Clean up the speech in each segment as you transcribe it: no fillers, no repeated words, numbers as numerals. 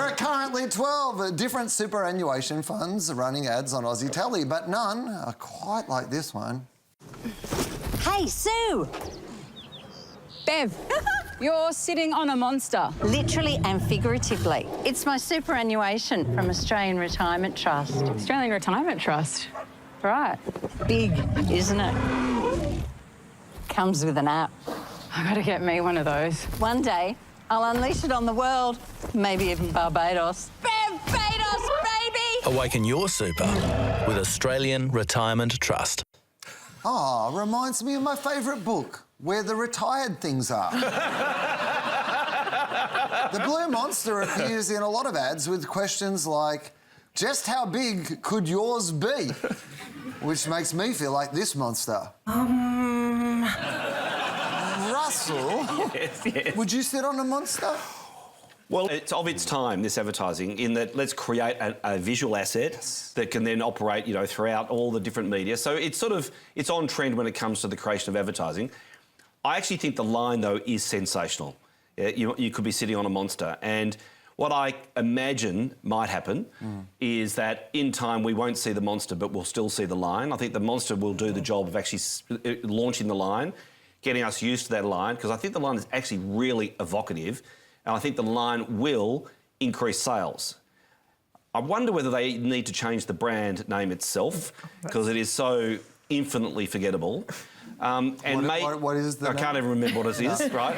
There are currently 12 different superannuation funds running ads on Aussie telly, but none are quite like this one. Hey, Sue! Bev, you're sitting on a monster. Literally and figuratively. It's my superannuation from Australian Retirement Trust. Australian Retirement Trust. Right. Big, isn't it? Comes with an app. I gotta get me one of those. One day, I'll unleash it on the world. Maybe even Barbados. Barbados, baby! Awaken your super with Australian Retirement Trust. Oh, reminds me of my favourite book, Where the Retired Things Are. The blue monster appears in a lot of ads with questions like, just how big could yours be? Which makes me feel like this monster. Russell? Yes. Would you sit on a monster? Well, it's of its time, this advertising, in that let's create a visual asset that can then operate, you know, throughout all the different media. So it's it's on trend when it comes to the creation of advertising. I actually think the line, though, is sensational. You could be sitting on a monster. And what I imagine might happen is that in time we won't see the monster, but we'll still see the line. I think the monster will do the job of actually launching the line, getting us used to that line, because I think the line is actually really evocative. And I think the line will increase sales. I wonder whether they need to change the brand name itself, because it is so infinitely forgettable. What is the name? I can't even remember what it is, right?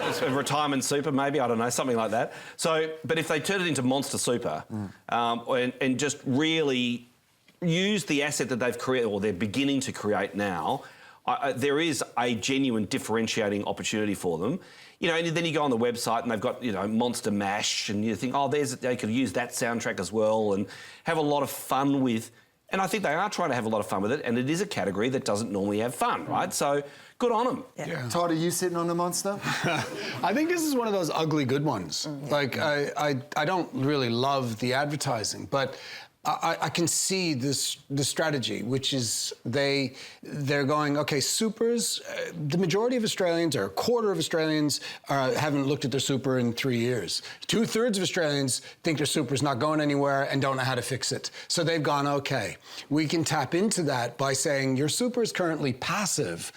It's a retirement super, maybe, I don't know, something like that. So, but if they turn it into Monster Super and just really use the asset that they've created, or they're beginning to create now, there is a genuine differentiating opportunity for them. You know, and then you go on the website and they've got, you know, Monster Mash, and you think, oh, they could use that soundtrack as well and have a lot of fun with. And I think they are trying to have a lot of fun with it, and it is a category that doesn't normally have fun, right? So good on them. Yeah. Todd, are you sitting on a monster? I think this is one of those ugly good ones. Like, I don't really love the advertising, but I can see the strategy, which is they're going, okay, supers, the majority of Australians, or a quarter of Australians, haven't looked at their super in 3 years. 2/3 of Australians think their super's not going anywhere and don't know how to fix it. So they've gone, okay, we can tap into that by saying your super is currently passive.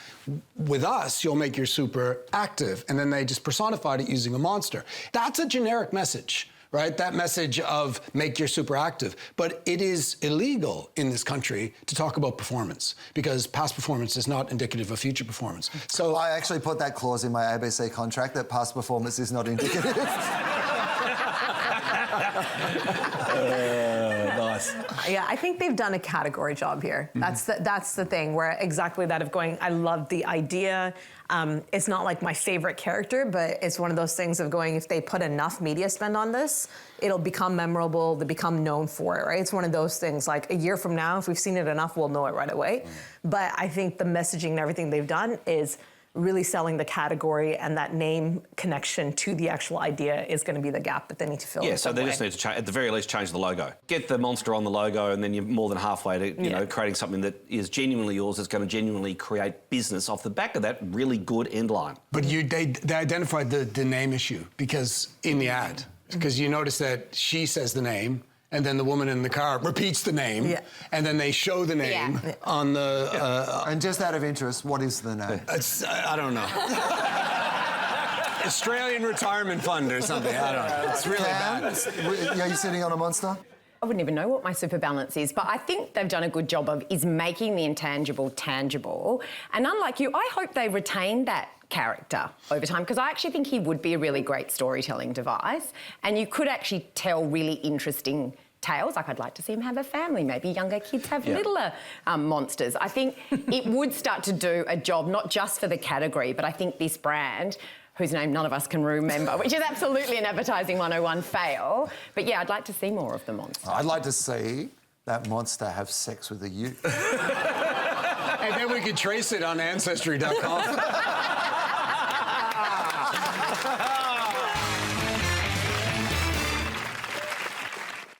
With us, you'll make your super active. And then they just personified it using a monster. That's a generic message. Right? That message of make your super active. But it is illegal in this country to talk about performance, because past performance is not indicative of future performance. So I actually put that clause in my ABC contract that past performance is not indicative. Nice. Yeah, I think they've done a category job here. That's the thing, where exactly that of going, I love the idea. It's not like my favorite character, but it's one of those things of going, if they put enough media spend on this, it'll become memorable, they become known for it, right? It's one of those things, like a year from now, if we've seen it enough, we'll know it right away. But I think the messaging and everything they've done is really selling the category, and that name connection to the actual idea is going to be the gap that they need to fill. Yeah, so they just need to change, at the very least, change the logo. Get the monster on the logo, and then you're more than halfway to, you know, creating something that is genuinely yours, that's going to genuinely create business off the back of that really good end line. But they identified the name issue, because in the ad, because you notice that she says the name, and then the woman in the car repeats the name, and then they show the name on the... And just out of interest, what is the name? I don't know. Australian Retirement Fund or something, I don't know. It's really bad. Are you sitting on a monster? I wouldn't even know what my super balance is, but I think they've done a good job of making the intangible tangible. And unlike you, I hope they retain that character over time, because I actually think he would be a really great storytelling device, and you could actually tell really interesting tales. Like, I'd like to see him have a family. Maybe younger kids have littler monsters. I think it would start to do a job, not just for the category, but I think this brand, whose name none of us can remember, which is absolutely an Advertising 101 fail. But yeah, I'd like to see more of the monster. I'd like to see that monster have sex with a youth. And then we could trace it on Ancestry.com.